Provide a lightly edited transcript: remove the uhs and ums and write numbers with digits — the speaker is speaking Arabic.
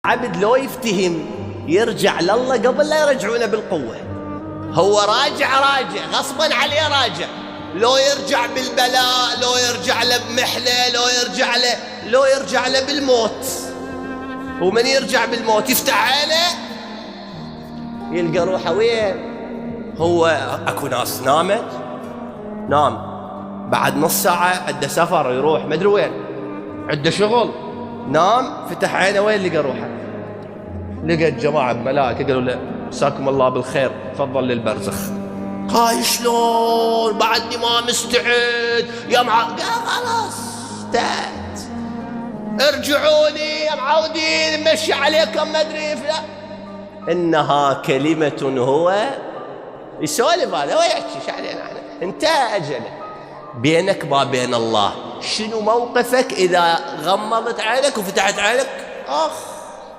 عبد لو يفتهم يرجع لله قبل لا يرجعونه بالقوة. هو راجع غصبا عليه راجع، لو يرجع بالبلاء، لو يرجع له بمحنة، لو يرجع له بالموت. ومن يرجع بالموت يفتح عينه يلقى روحه وين؟ هو اكو ناس نام بعد نص ساعة عنده سفر يروح مدري وين، عنده شغل، نام فتح عينه وين لقى روحه؟ لقى الجماعة بملائكة قالوا له مساكم الله بالخير تفضل للبرزخ. هاي شلون بعدني ما مستعد يا قال خلاص انتهت، ارجعوني يا معودين نمشي عليكم ما ادري فلان. انها كلمة هو يسولف، هذا هو يحكي ايش علينا احنا، انتهى اجله. بينك ما بين الله شنو موقفك اذا غمضت عينك وفتحت عينك؟ اخ